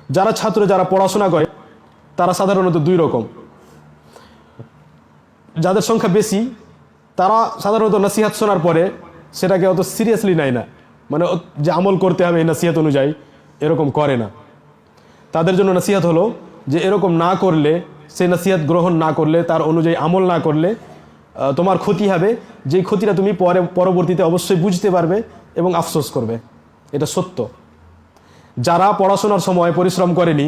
যারা ছাত্র যারা পড়াশোনা করে তারা সাধারণত দুই রকম। যাদের সংখ্যা বেশি তারা সাধারণত নসিহত শোনার পরে সেটাকে অত সিরিয়াসলি নেয় না, মানে যে আমল করতে হবে এই নসিহত অনুযায়ী এরকম করে না। তাদের জন্য নসিহত হলো যে এরকম না করলে, সেই নসিহত গ্রহণ না করলে, তার অনুযায়ী আমল না করলে তোমার ক্ষতি হবে, যেই ক্ষতিটা তুমি পরবর্তীতে অবশ্যই বুঝতে পারবে এবং আফসোস করবে। এটা সত্য। যারা পড়াশোনার সময় পরিশ্রম করেনি,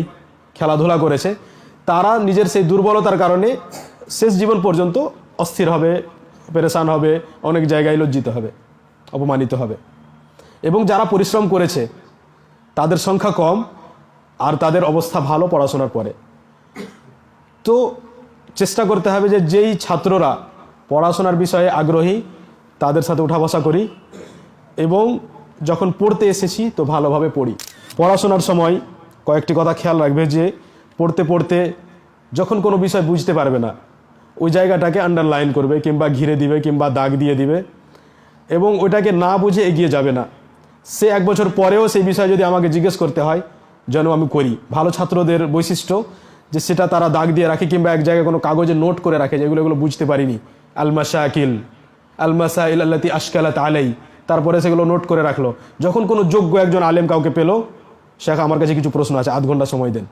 খেলাধুলা করেছে, তারা নিজের সেই দুর্বলতার কারণে শেষ জীবন পর্যন্ত অস্থির হবে, পেরেশান হবে, অনেক জায়গায় লজ্জিত হবে, অপমানিত হবে। এবং যারা পরিশ্রম করেছে তাদের সংখ্যা কম আর তাদের অবস্থা ভালো পড়াশোনার পরে। তো চেষ্টা করতে হবে যে যেই ছাত্ররা পড়াশোনার বিষয়ে আগ্রহী তাদের সাথে উঠা বসা করি, এবং যখন পড়তে এসেছি তো ভালোভাবে পড়ি। পড়াশোনার সময় কয়েকটি কথা খেয়াল রাখবে যে পড়তে পড়তে যখন কোনো বিষয় বুঝতে পারবে না ওই জায়গাটাকে আন্ডারলাইন করবে কিংবা ঘিরে দিবে কিংবা দাগ দিয়ে দিবে, এবং ওইটাকে না বুঝে এগিয়ে যাবে না। সে 1 বছর পরেও সেই বিষয় যদি আমাকে জিজ্ঞেস করতে হয় যেন আমি করি। ভালো ছাত্রদের বৈশিষ্ট্য যে সেটা তারা দাগ দিয়ে রাখে কিংবা এক জায়গায় কোনো কাগজে নোট করে রাখে যেগুলো এগুলো বুঝতে পারিনি, আল মাসাকিল আল মাসাইল আল্লাতি আশকালাত আলাই, তারপরে সেগুলো নোট করে রাখলো। যখন কোনো যোগ্য একজন আলেম কাউকে পেল, শেখ আমার কাছে কিছু প্রশ্ন আছে, 1/2 ঘন্টা সময় দেন,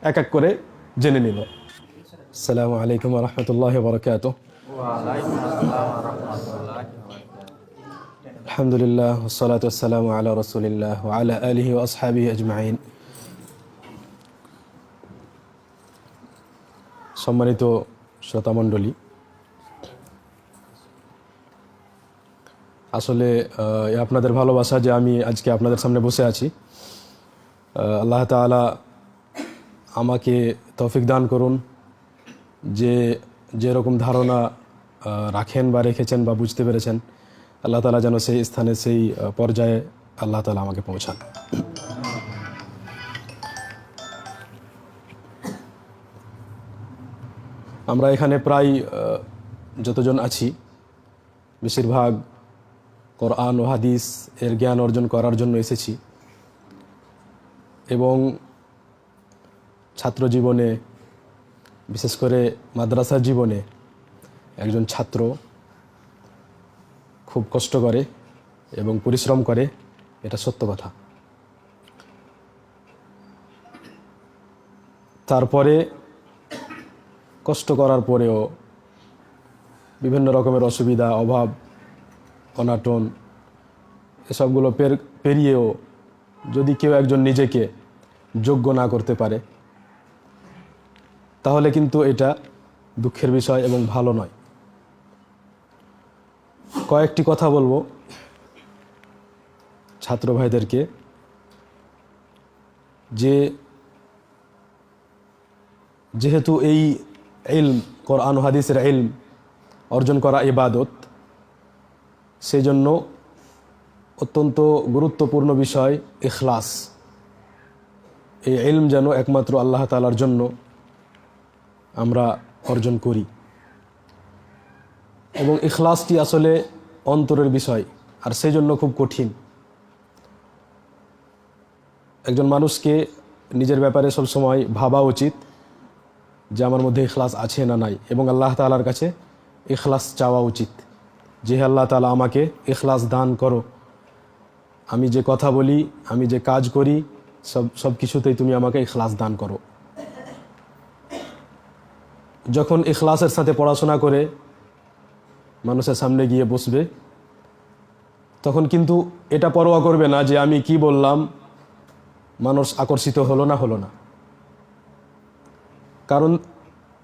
এক এক করে জেনে নিল। আসসালামু আলাইকুম ওয়া রাহমাতুল্লাহি ওয়া বারাকাতুহু। আলহামদুলিল্লাহ ওয়াসসালাতু ওয়াসসালামু আলা রাসূলিল্লাহ ওয়া আলা আলিহি ওয়া আসহাবিহি আজমাইন। সম্মানিত শ্রোতামণ্ডলী, আসলে আপনাদের ভালোবাসা যে আমি আজকে আপনাদের সামনে বসে আছি। আল্লাহ তাআলা আমাকে তৌফিক দান করুন যে যেরকম ধারণা রাখেন বা রেখেছেন বা বুঝতে পেরেছেন, আল্লাহ তাআলা যেন সেই স্থানে সেই পর্যায়ে আল্লাহ তাআলা আমাকে পৌঁছান। আমরা এখানে প্রায় যতজন আছি বেশিরভাগ কোরআন ও হাদিস এর জ্ঞান অর্জন করার জন্য এসেছি, এবং ছাত্র জীবনে বিশেষ করে মাদ্রাসা জীবনে একজন ছাত্র খুব কষ্ট করে এবং পরিশ্রম করে, এটা সত্য কথা। তারপরে কষ্ট করার পরেও বিভিন্ন রকমের অসুবিধা, অভাব, অনাটন এসবগুলো পেরিয়েও যদি কেউ একজন নিজেকে যোগ্য না করতে পারে তাহলে কিন্তু এটা দুঃখের বিষয় এবং ভালো নয়। কয়েকটি কথা বলবো ছাত্র ভাইদেরকে, যে যেহেতু এই ইলম, কোরআন ও হাদিসের ইলম অর্জন করা ইবাদত, সেই জন্য অত্যন্ত গুরুত্বপূর্ণ বিষয় ইখলাস। এই ইলম যেন একমাত্র আল্লাহ তাআলার জন্য আমরা অর্জন করি, এবং ইখলাসটি আসলে অন্তরের বিষয়, আর সেই জন্য খুব কঠিন। একজন মানুষকে নিজের ব্যাপারে সবসময় ভাবা উচিত যে আমার মধ্যে ইখলাস আছে না নাই, এবং আল্লাহ তাআলার কাছে ইখলাস চাওয়া উচিত যে আল্লাহ তাআলা আমাকে ইখলাস দান করো, আমি যে কথা বলি, আমি যে কাজ করি, সব কিছুতেই তুমি আমাকে ইখলাস দান করো। যখন ইখলাসের সাথে পড়াশোনা করে মানুষের সামনে গিয়ে বসবে, তখন কিন্তু এটা পরোয়া করবে না যে আমি কি বললাম, মানুষ আকর্ষিত হলো না, কারণ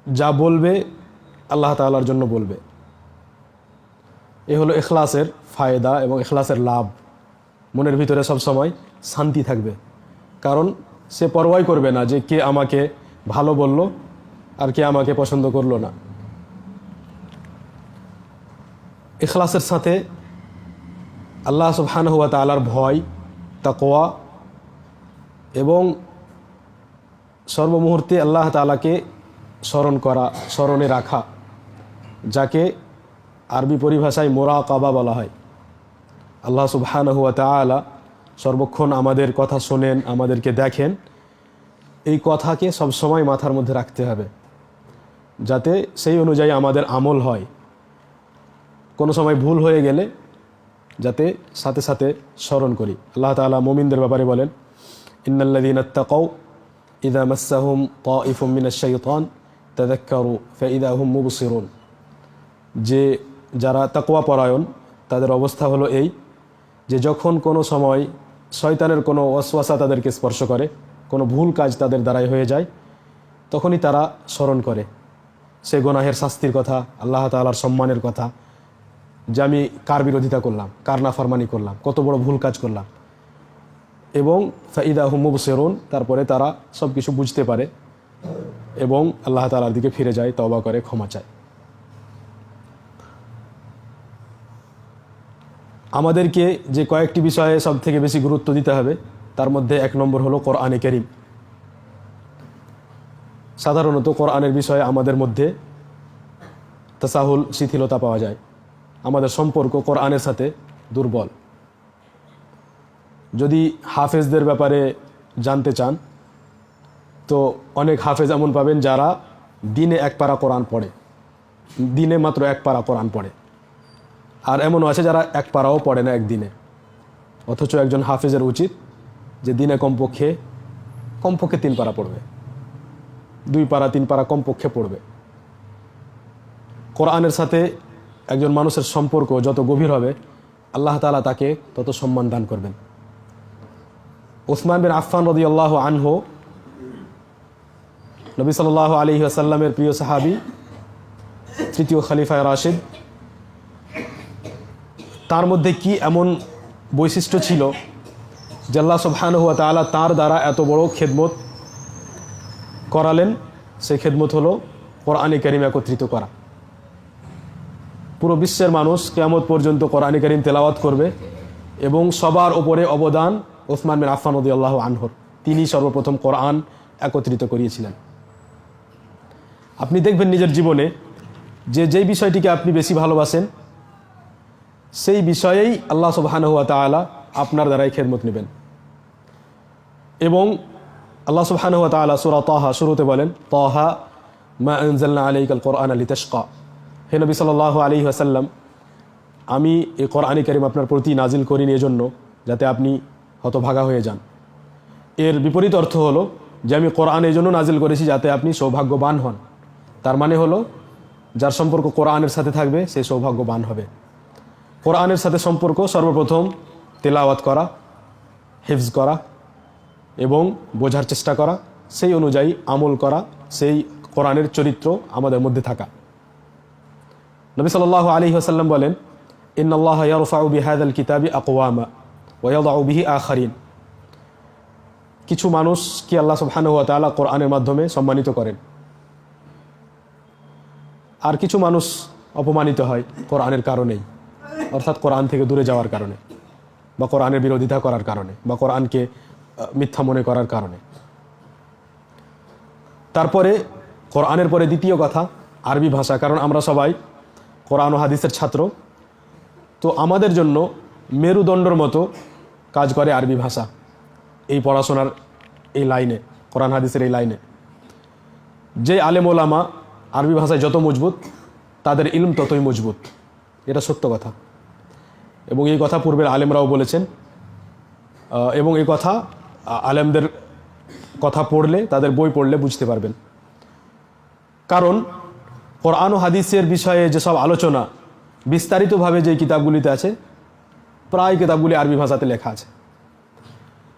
যা বলবে আল্লাহ তাআলার জন্য বলবে। এ হলো ইখলাসের ফায়দা এবং ইখলাসের লাভ। মনের ভিতরে সব সময় শান্তি থাকবে, কারণ সে পরোয়াই করবে না যে কে আমাকে ভালো বলল আর কে আমাকে পছন্দ করলো না। ইখলাসের সাথে আল্লাহ সুবহানাহু ওয়া তাআলার ভয়, তাকওয়া, এবং সর্বমুহূর্তে আল্লাহ তাআলাকে স্মরণ করা, স্মরণে রাখা, যাকে আরবি পরিভাষায় মুরাকাবা বলা হয়। আল্লাহ সুবহানাহু ওয়া তাআলা সর্বক্ষণ আমাদের কথা শোনেন, আমাদেরকে দেখেন, এই কথাকে সবসময় মাথার মধ্যে রাখতে হবে, যাতে সেই অনুযায়ী আমাদের আমল হয়। কোনো সময় ভুল হয়ে গেলে যাতে সাথে সাথে স্মরণ করি। আল্লাহ তাআলা মুমিনদের ব্যাপারে বলেন, ইন্নাল্লাযীনা ইত্তাকাউ ইযা মাসসাহুম তাইফুম মিনাশ শাইতান তাযাক্কারু ফাইযা হুম মুবসিরুন। যে যারা তাকওয়া পরায়ণ তাদের অবস্থা হলো এই যে যখন কোনো সময় শয়তানের কোনো ওয়াসওয়াসা তাদেরকে স্পর্শ করে, কোনো ভুল কাজ তাদের দ্বারাই হয়ে যায়, তখনই তারা স্মরণ করে সে গুনাহের শাস্তির কথা, আল্লাহ তাআলার সম্মানের কথা, যে আমি কার বিরোধিতা করলাম, কার নাফরমানি করলাম, কত বড় ভুল কাজ করলাম। এবং ফাইদা হুম মুবসিরুন, তারপরে তারা সব কিছু বুঝতে পারে এবং আল্লাহ তাআলার দিকে ফিরে যায়, তওবা করে ক্ষমা চায়। আমাদেরকে যে কয়েকটি বিষয়ে সব থেকে বেশি গুরুত্ব দিতে হবে তার মধ্যে এক নম্বর হলো কোরআনে কারীম। সাধারণত কোরআনের বিষয়ে আমাদের মধ্যে তাসাহুল, শিথিলতা পাওয়া যায়। আমাদের সম্পর্ক কোরআনের সাথে দুর্বল। যদি হাফেজদের ব্যাপারে জানতে চান তো অনেক হাফেজ এমন পাবেন যারা দিনে এক পারা কোরআন পড়ে, দিনে মাত্র এক পারা কোরআন পড়ে। আর এমনও আছে যারা এক পারাও পড়ে না একদিনে। অথচ একজন হাফেজের উচিত যে দিনে কমপক্ষে 3 পারা পড়বে, 2 পারা 3 পারা কমপক্ষে পড়বে। কোরআনের সাথে একজন মানুষের সম্পর্ক যত গভীর হবে আল্লাহ তাআলা তাকে তত সম্মান দান করবেন। উসমান বিন আফফান রাদিয়াল্লাহু আনহু নবী সাল্লাল্লাহু আলাইহি ওয়াসাল্লামের প্রিয় সাহাবী, 3য় খলিফায়ে রাশিদ। তার মধ্যে কি এমন বৈশিষ্ট্য ছিল যে আল্লাহ সুবহানাহু ওয়া তাআলা তার দ্বারা এত বড় খেদমত করালেন? সেই খেদমত হলো কোরআনে কারীম একত্রিত করা। পুরো বিশ্বের মানুষ কিয়ামত পর্যন্ত কোরআনে কারীম তেলাওয়াত করবে এবং সবার উপরে অবদান উসমান বিন আফফান রাদিয়াল্লাহু আনহুর। তিনি সর্বপ্রথম কোরআন একত্রিত করিয়েছিলেন। আপনি দেখবেন নিজের জীবনে যে যেই বিষয়টিকে আপনি বেশি ভালোবাসেন সেই বিষয়েই আল্লাহ সুবহানাহু ওয়া তাআলা আপনার দ্বারাই খেদমত নেবেন। এবং আল্লাহ সুবহানাহু ওয়া তাআলা সূরা তাহা শুরুতে বলেন, তাহা মা আনজালনা আলাইকাল কোরআনা লিতাশকা। হে নবী সাল্লাল্লাহু আলাইহি ওয়াসাল্লাম, আমি এই কোরআনে কারীম আপনার প্রতি নাজিল করিনি এজন্য যাতে আপনি হতভাগা হয়ে যান। এর বিপরীত অর্থ হলো যে আমি কোরআন এই জন্য নাজিল করেছি যাতে আপনি সৌভাগ্যবান হন। তার মানে হলো যার সম্পর্ক কোরআনের সাথে থাকবে সে সৌভাগ্যবান হবে। কোরআনের সাথে সম্পর্ক সর্বপ্রথম তেলাওয়াত করা, হিফজ করা এবং বোঝার চেষ্টা করা, সেই অনুযায়ী আমল করা, সেই কোরআনের চরিত্র আমাদের মধ্যে থাকা। নবী সাল্লাল্লাহু আলাইহি ওয়াসাল্লাম বলেন, ইন্নাল্লাহা ইয়ারফাউ বিহাযাল কিতাবি আকওয়ামা ওয়া ইয়াদাউ বিহি আখারিন। কিছু মানুষ কি আল্লাহ সুবহানাহু ওয়া তাআলা কোরআনের মাধ্যমে সম্মানিত করেন, আর কিছু মানুষ অপমানিত হয় কোরআনের কারণেই, অর্থাৎ কোরআন থেকে দূরে যাওয়ার কারণে, বা কোরআনের বিরোধিতা করার কারণে, বা কোরআনকে মিথ্যা মনে করার কারণে। তারপরে কোরআনের পরে দ্বিতীয় কথা আরবি ভাষা। কারণ আমরা সবাই কোরআন ও হাদিসের ছাত্র, তো আমাদের জন্য মেরুদণ্ডের মতো কাজ করে আরবি ভাষা এই পড়াশোনার এই লাইনে, কোরআন হাদিসের এই লাইনে। যে আলেম ওলামা আরবি ভাষায় যত মজবুত তাদের ইলম ততই মজবুত, এটা সত্য কথা। এবং এই কথা পূর্বের আলেমরাও বলেছেন, এবং এই কথা আলেমদের কথা পড়লে, তাদের বই পড়লে বুঝতে পারবেন। কারণ কোরআন ও হাদিসের বিষয়ে যেসব আলোচনা বিস্তারিতভাবে যে কিতাবগুলিতে আছে, প্রায় কিতাবগুলি আরবি ভাষাতে লেখা আছে।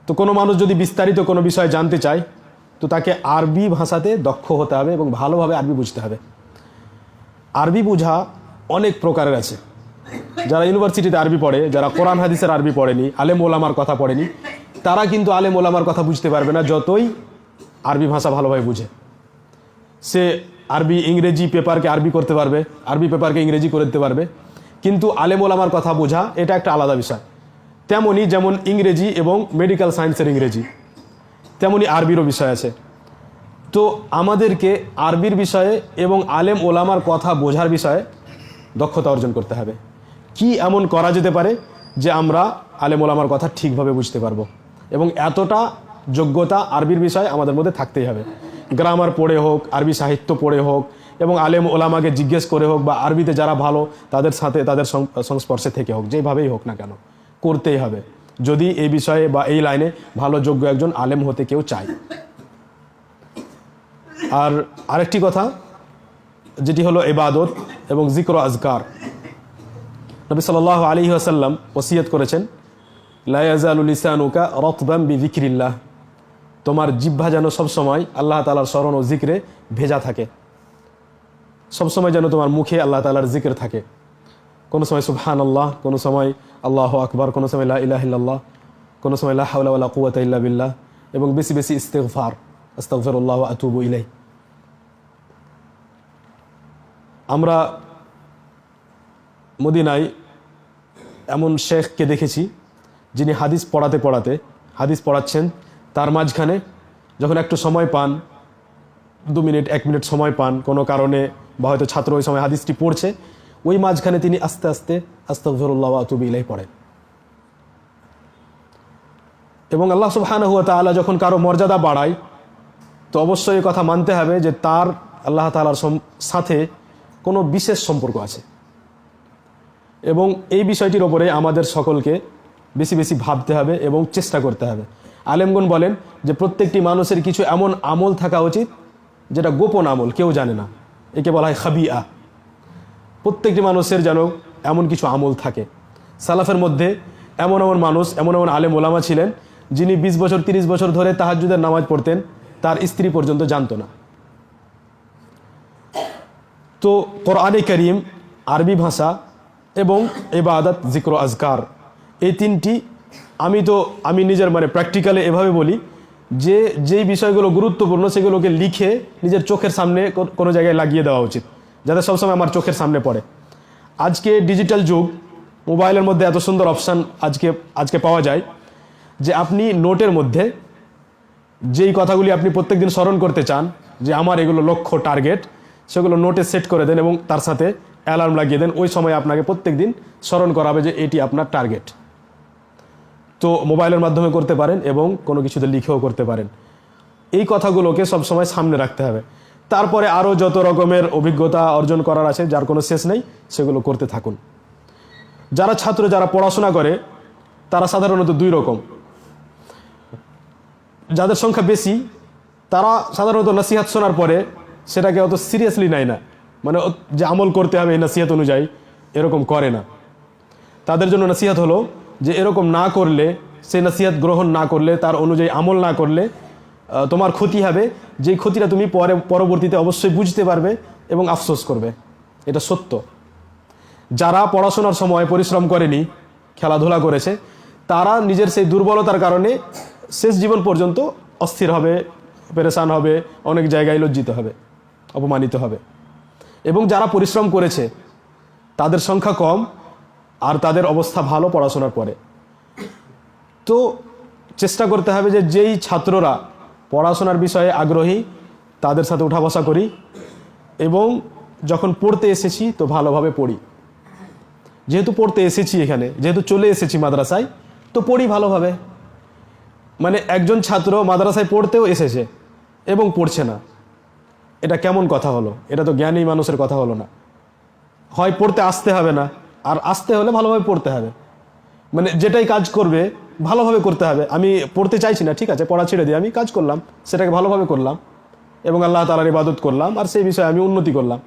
তো কোনো মানুষ যদি বিস্তারিত কোনো বিষয় জানতে চায় তো তাকে আরবি ভাষাতে দক্ষ হতে হবে এবং ভালোভাবে আরবি বুঝতে হবে। আরবি বোঝা অনেক প্রকারের আছে। যারা ইউনিভার্সিটিতে আরবি পড়ে, যারা কোরআন হাদিসের আরবি পড়েনি, আলেম ওলামার কথা পড়েনি, তারা কিন্তু আলেম ওলামার কথা বুঝতে পারবে না যতই আরবি ভাষা ভালোভাবে বুঝে। সে আরবি ইংরেজি পেপারকে আরবি করতে পারবে, আরবি পেপারকে ইংরেজি করে দিতে পারবে, কিন্তু আলেম ওলামার কথা বোঝা এটা একটা আলাদা বিষয়। তেমনি যেমন ইংরেজি এবং মেডিকেল সায়েন্সের ইংরেজি, তেমনি আরবিরও বিষয় আছে। তো আমাদেরকে আরবির বিষয়ে এবং আলেম ওলামার কথা বোঝার বিষয়ে দক্ষতা অর্জন করতে হবে। কি এমন করা যেতে পারে যে আমরা আলেম ওলামার কথা ঠিকভাবে বুঝতে পারবো এবং এতটা যোগ্যতা আরবির বিষয়ে আমাদের মধ্যে থাকতেই হবে। গ্রামার পড়ে হোক, আরবি সাহিত্য পড়ে হোক, এবং আলেম ওলামাকে জিজ্ঞেস করে হোক, বা আরবিতে যারা ভালো তাদের সাথে তাদের সংস্পর্শে থেকে হোক, যেভাবেই হোক না কেন করতেই হবে, যদি এই বিষয়ে বা এই লাইনে ভালো যোগ্য একজন আলেম হতে কেউ চায়। আর আরেকটি কথা যেটি হলো ইবাদত এবং জিক্র আজকার। নবী সাল্লাল্লাহু আলাইহি ওয়াসাল্লাম ওসিয়ত করেছেন, লা ইয়াজালু লিসানুকা রাতবান বিযিকরিল্লাহ, তোমার জিহ্বা যেন সবসময় আল্লাহ তাআলার স্মরণ ও জিক্রে ভেজা থাকে, সবসময় যেন তোমার মুখে আল্লাহ তাআলার জিক্র থাকে। কোনো সময় সুবহানাল্লাহ, কোনো সময় আল্লাহু আকবার, কোনো সময় লা ইলাহা ইল্লাল্লাহ, কোনো সময় লা হাওলা ওয়ালা কুওয়াতা ইল্লা বিল্লাহ, এবং বেশি বেশি ইস্তিগফার, আস্তাগফিরুল্লাহ ওয়া আতুবু ইলাইহি। আমরা মদিনায় এমন শেখকে দেখেছি যিনি হাদিস পড়াচ্ছেন, তার মাঝখানে যখন একটু সময় পান, 2 মিনিট 1 মিনিট সময় পান কোনো কারণে, বা হয়তো ছাত্র ওই সময় হাদিসটি পড়ছে, ওই মাঝখানে তিনি আস্তে আস্তে আস্তাগফিরুল্লাহ ওয়া আতুবু ইলাইহি পড়েন। এবং আল্লাহ সুবহানাহু ওয়া তাআলা যখন কারো মর্যাদা বাড়ায়, তো অবশ্যই এই কথা মানতে হবে যে তার আল্লাহ তাআলার সাথে কোনো বিশেষ সম্পর্ক আছে। এবং এই বিষয়টির ওপরে আমাদের সকলকে বেশি বেশি ভাবতে হবে এবং চেষ্টা করতে হবে। আলেমগণ বলেন যে প্রত্যেকটি মানুষের কিছু এমন আমল থাকা উচিত যেটা গোপন আমল, কেউ জানে না, একে বলা হয় খাবিয়া। প্রত্যেকটি মানুষের যেন এমন কিছু আমল থাকে। সালাফের মধ্যে এমন এমন মানুষ, এমন এমন আলেম ওলামা ছিলেন যিনি 20 বছর 30 বছর ধরে তাহাজ্জুদের নামাজ পড়তেন, তার স্ত্রী পর্যন্ত জানতো না। তো কোরআনে কারীম, আরবি ভাষা এবং ইবাদত, জিক্র, আজকার, এই তিনটি আমি নিজের প্র্যাকটিক্যালে এভাবে বলি যে যেই বিষয়গুলো গুরুত্বপূর্ণ সেগুলোকে লিখে নিজের চোখের সামনে কোনো জায়গায় লাগিয়ে দেওয়া উচিত, যাতে সবসময় আমার চোখের সামনে পড়ে। আজকে ডিজিটাল যুগ, মোবাইলের মধ্যে এত সুন্দর অপশান আজকে পাওয়া যায় যে আপনি নোটের মধ্যে যেই কথাগুলি আপনি প্রত্যেকদিন স্মরণ করতে চান যে আমার এগুলো লক্ষ্য, টার্গেট, সেগুলো নোটে সেট করে দেন এবং তার সাথে অ্যালার্ম লাগিয়ে দেন। ওই সময় আপনাকে প্রত্যেকদিন স্মরণ করাবে যে এটি আপনার টার্গেট। তো মোবাইলের মাধ্যমে করতে পারেন এবং কোনো কিছুতে লিখেও করতে পারেন। এই কথাগুলোকে সবসময় সামনে রাখতে হবে। তারপরে আরও যত রকমের অভিজ্ঞতা অর্জন করার আছে, যার কোনো শেষ নেই, সেগুলো করতে থাকুন। যারা পড়াশোনা করে তারা সাধারণত 2 রকম। যাদের সংখ্যা বেশি তারা সাধারণত নসিহত শোনার পরে সেটাকে অত সিরিয়াসলি নেয় না, যে আমল করতে হবে এই নসিহত অনুযায়ী, এরকম করে না। তাদের জন্য নসিহত হলো যে এরকম না করলে, সেই নসিহত গ্রহণ না করলে, তার অনুযায়ী আমল না করলে তোমার ক্ষতি হবে, যেই ক্ষতিটা তুমি পরবর্তীতে অবশ্যই বুঝতে পারবে এবং আফসোস করবে। এটা সত্য। যারা পড়াশোনার সময় পরিশ্রম করেনি, খেলাধুলা করেছে, তারা নিজের সেই দুর্বলতার কারণে শেষ জীবন পর্যন্ত অস্থির হবে, পেরেশান হবে, অনেক জায়গায় লজ্জিত হবে, অপমানিত হবে। এবং যারা পরিশ্রম করেছে তাদের সংখ্যা কম, আর তাদের অবস্থা ভালো পড়াশোনার পরে। তো চেষ্টা করতে হবে যে যেই ছাত্ররা পড়াশোনার বিষয়ে আগ্রহী তাদের সাথে উঠা বসা করি, এবং যখন পড়তে এসেছি তো ভালোভাবে পড়ি। যেহেতু পড়তে এসেছি, এখানে যেহেতু চলে এসেছি মাদ্রাসায়, তো পড়ি ভালোভাবে। একজন ছাত্র মাদ্রাসায় পড়তেও এসেছে এবং পড়ছে না, এটা কেমন কথা হলো? এটা তো জ্ঞানী মানুষের কথা হলো না। হয় পড়তে আসতে হবে না, আর আসতে হলে ভালোভাবে পড়তে হবে। যেটাই কাজ করবে ভালোভাবে করতে হবে। আমি পড়তে চাইছি না, ঠিক আছে, পড়া ছেড়ে দিয়ে আমি কাজ করলাম, সেটাকে ভালোভাবে করলাম এবং আল্লাহ তাআলার ইবাদত করলাম, আর সেই বিষয়ে আমি উন্নতি করলাম।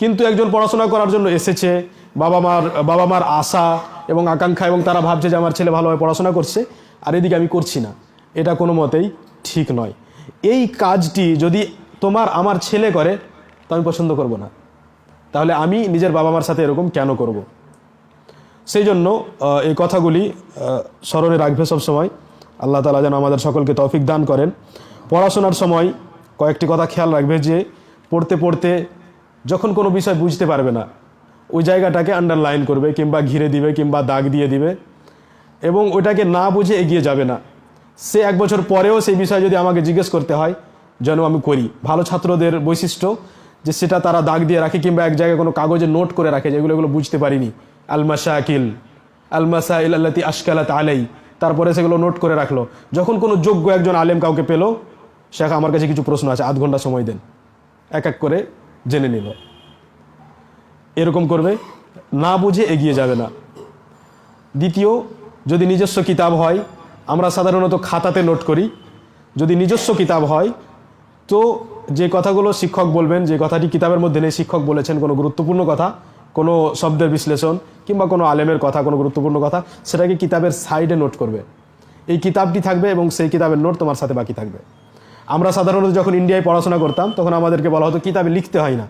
কিন্তু একজন পড়াশোনা করার জন্য এসেছে, বাবা মার আশা এবং আকাঙ্ক্ষা, এবং তারা ভাবছে যে আমার ছেলে ভালোভাবে পড়াশোনা করছে, আর এদিকে আমি করছি না, এটা কোনো মতেই ঠিক নয়। এই কাজটি যদি আমার ছেলে করে তো আমি পছন্দ করব না, তাহলে আমি নিজের বাবা মার সাথে এরকম কেন করব? সেই জন্য এই কথাগুলি স্মরণে রাখবে সবসময়। আল্লাহ তাআলা যেন আমাদের সকলকে তৌফিক দান করেন। পড়াশোনার সময় কয়েকটি কথা খেয়াল রাখবে যে পড়তে পড়তে যখন কোনো বিষয় বুঝতে পারবে না, ওই জায়গাটাকে আন্ডারলাইন করবে, কিংবা ঘিরে দিবে, কিংবা দাগ দিয়ে দিবে, এবং ওইটাকে না বুঝে এগিয়ে যাবে না। সে 1 বছর পরেও সেই বিষয়ে যদি আমাকে জিজ্ঞেস করতে হয়, যেন আমি করি। ভালো ছাত্রদের বৈশিষ্ট্য যে সেটা তারা দাগ দিয়ে রাখে, কিংবা এক জায়গায় কোনো কাগজে নোট করে রাখে, যেগুলো বুঝতে পারিনি। আল মাসাইল আল্লাতি আশকালাত আলাই, তারপরে সেগুলো নোট করে রাখলো। যখন কোনো যোগ্য একজন আলেম কাউকে পেল, শেখ আমার কাছে কিছু প্রশ্ন আছে, 8 ঘন্টা সময় দেন, এক এক করে জেনে নিল। এরকম করবে, না বুঝে এগিয়ে যাবে না। দ্বিতীয়, যদি নিজস্ব কিতাব হয়, আমরা সাধারণত খাতাতে নোট করি। যদি নিজস্ব কিতাব হয় তো যে কথাগুলো শিক্ষক বলবেন, যে কথাটি কিতাবের মধ্যে নেই, শিক্ষক বলেছেন কোনো গুরুত্বপূর্ণ কথা, কোনো শব্দের বিশ্লেষণ কিংবা কোনো আলেমের কথা, কোনো গুরুত্বপূর্ণ কথা, সেটাকে কিতাবের সাইডে নোট করবে। এই কিতাবটি থাকবে এবং সেই কিতাবের নোট তোমার সাথে বাকি থাকবে। আমরা সাধারণত যখন ইন্ডিয়ায় পড়াশোনা করতাম তখন আমাদেরকে বলা হতো কিতাবে লিখতে হয় না,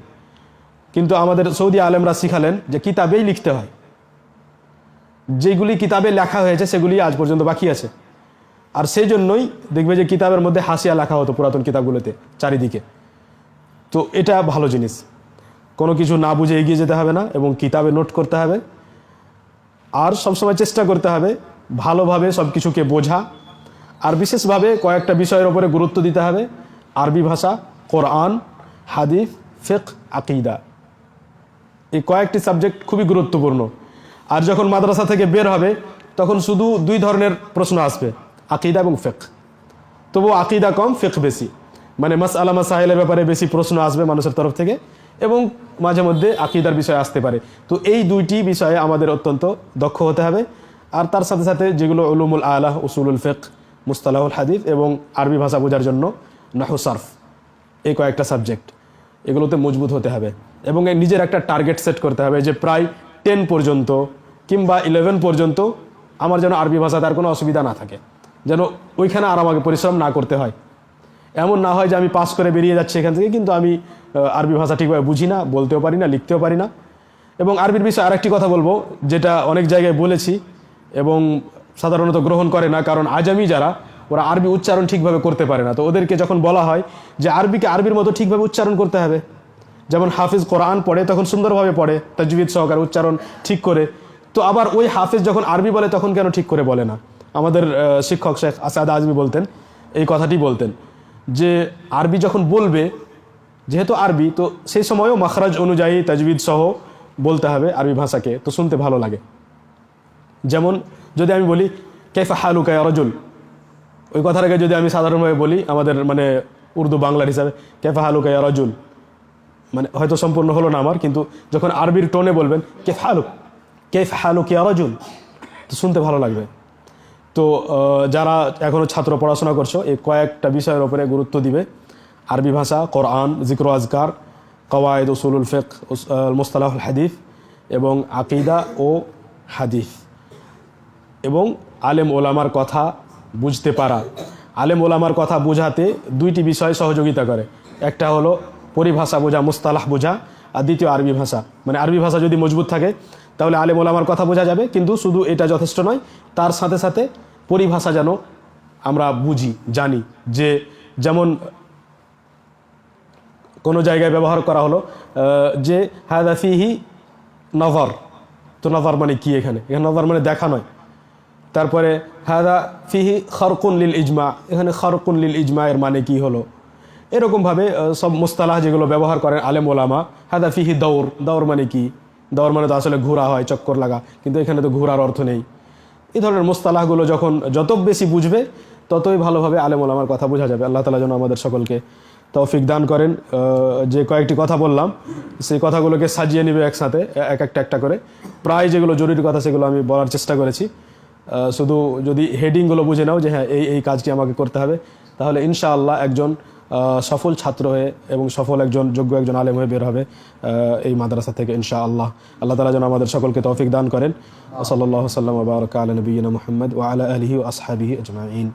কিন্তু আমাদের সৌদি আলেমরা শিখালেন যে কিতাবেই লিখতে হয়। যেগুলি কিতাবে লেখা হয়েছে সেগুলি আজ পর্যন্ত বাকি আছে। আর সেই জন্যই দেখবে যে কিতাবের মধ্যে হাসিয়া লেখা হতো পুরাতন কিতাবগুলোতে চারিদিকে। তো এটা ভালো জিনিস, কোনো কিছু না বুঝে এগিয়ে যেতে হবে না এবং কিতাবে নোট করতে হবে। আর সবসময় চেষ্টা করতে হবে ভালোভাবে সব কিছুকে বোঝা, আর বিশেষভাবে কয়েকটা বিষয়ের উপরে গুরুত্ব দিতে হবে। আরবি ভাষা, কোরআন, হাদিস, ফিকহ, আকীদা, এই কয়েকটি সাবজেক্ট খুবই গুরুত্বপূর্ণ। আর যখন মাদ্রাসা থেকে বের হবে তখন শুধু 2 ধরনের প্রশ্ন আসবে, আকীদা এবং ফিকহ। তবু আকীদা কম, ফিকহ বেশি, মানে মাসআলা মাসাইলের ব্যাপারে বেশি প্রশ্ন আসবে মানুষের তরফ থেকে, এবং মাঝে মধ্যে আকীদার বিষয় আসতে পারে। তো এই 2টি বিষয়ে আমাদের অত্যন্ত দক্ষ হতে হবে। আর তার সাথে সাথে যেগুলো উলুমুল আলা, উসুলুল ফিকহ, মুস্তালাহুল হাদিস এবং আরবি ভাষা বোঝার জন্য নাহু সারফ, এই কয়েকটা সাবজেক্ট, এগুলোতে মজবুত হতে হবে। এবং নিজের একটা টার্গেট সেট করতে হবে যে প্রায় 10 পর্যন্ত কিংবা 11 পর্যন্ত আমার যেন আরবি ভাষাতে আর কোনো অসুবিধা না থাকে, যেন ওইখানে আর আমাকে পরিশ্রম না করতে হয়। এমন না হয় যে আমি পাস করে বেরিয়ে যাচ্ছি এখান থেকে, কিন্তু আমি আরবি ভাষা ঠিকভাবে বুঝি না, বলতেও পারি না, লিখতেও পারি না। এবং আরবির বিষয়ে আরেকটি কথা বলবো, যেটা অনেক জায়গায় বলেছি এবং সাধারণত গ্রহণ করে না, কারণ আজামি যারা, ওরা আরবি উচ্চারণ ঠিকভাবে করতে পারে না। তো ওদেরকে যখন বলা হয় যে আরবিকে আরবির মতো ঠিকভাবে উচ্চারণ করতে হবে, যেমন হাফিজ কোরআন পড়ে তখন সুন্দরভাবে পড়ে, তাজবিদ সহকারে উচ্চারণ ঠিক করে, তো আবার ওই হাফিজ যখন আরবি বলে তখন কেন ঠিক করে বলে না? আমাদের শিক্ষক শেখ আসাদ আজমি বলতেন, এই কথাটি বলতেন যে আরবি যখন বলবে, যেহেতু আরবি, তো সেই সময়ও মাখরাজ অনুযায়ী তাজবিদ সহ বলতে হবে আরবি ভাষাকে, তো শুনতে ভালো লাগে। যেমন যদি আমি বলি কাইফা হালুকা ইয়া রাজুল, ওই কথাটাকে যদি আমি সাধারণভাবে বলি আমাদের মানে উর্দু বাংলার হিসাবে কাইফা হালুকা ইয়া রাজুল, মানে হয়তো সম্পূর্ণ হলো না আমার, কিন্তু যখন আরবির টোনে বলবেন কাইফা হালুকা ইয়া রাজুল, তো শুনতে ভালো লাগবে। তো যারা এখনও ছাত্র পড়াশোনা করছো, এই কয়েকটা বিষয়ের উপরে গুরুত্ব দিবে, আরবি ভাষা, কোরআন, জিক্র আজকার, কওয়ায়েদ, উসুলুল ফিকহ, মুস্তালাহুল হাদিস এবং আকীদা ও হাদিস, এবং আলেম ওলামার কথা বুঝতে পারা। আলেম ওলামার কথা বোঝাতে 2টি বিষয় সহযোগিতা করে, একটা হলো পরিভাষা বোঝা, মুস্তালাহ বোঝা, আর দ্বিতীয় আরবি ভাষা। মানে আরবি ভাষা যদি মজবুত থাকে তাহলে আলেম ওলামার কথা বোঝা যাবে, কিন্তু শুধু এটা যথেষ্ট নয়, তার সাথে সাথে পরিভাষা যেন আমরা বুঝি, জানি। যে যেমন কোনো জায়গায় ব্যবহার করা হলো যে হাদা ফিহি নজর, তো নজর মানে কি? এখানে নজর মানে দেখা নয়। তারপরে হাদা ফিহি খরকুন লিল ইজমা, এখানে খরকুন লিল ইজমা এর মানে কি হলো? এরকমভাবে সব মুস্তালাহ যেগুলো ব্যবহার করেন আলেম ওলামা। হাদা ফিহি দৌর, দৌর মানে কি? দৌর মানে তো আসলে ঘোরা হয়, চক্কর লাগা, কিন্তু এখানে তো ঘোরার অর্থ নেই। এই ধরনের মুস্তালাহগুলো যখন যত বেশি বুঝবে ততই ভালোভাবে আলেম ওলামার কথা বোঝা যাবে। আল্লাহ তাআলা যেন আমাদের সকলকে তৌফিক দান করেন। যে কয়েকটি কথা বললাম সেই কথাগুলোকে সাজিয়ে নেবে একসাথে, এক একটা করে। প্রায় যেগুলো জরুরি কথা সেগুলো আমি বলার চেষ্টা করেছি। শুধু যদি হেডিংগুলো বুঝে নাও যে হ্যাঁ এই কাজটি আমাকে করতে হবে, তাহলে ইনশাআল্লাহ একজন সফল ছাত্র হয়ে এবং সফল একজন যোগ্য একজন আলেম হয়ে বের হবে এই মাদ্রাসা থেকে ইনশাআল্লাহ। আল্লাহ তাআলা যেন আমাদের সকলকে তৌফিক দান করেন। সাল্লাল্লাহু সাল্লাম ওয়া বারাকা আলা নবিয়িনা মুহাম্মদ ওয়া আলা আলিহি ওয়া আসহাবিহি আজমাইন।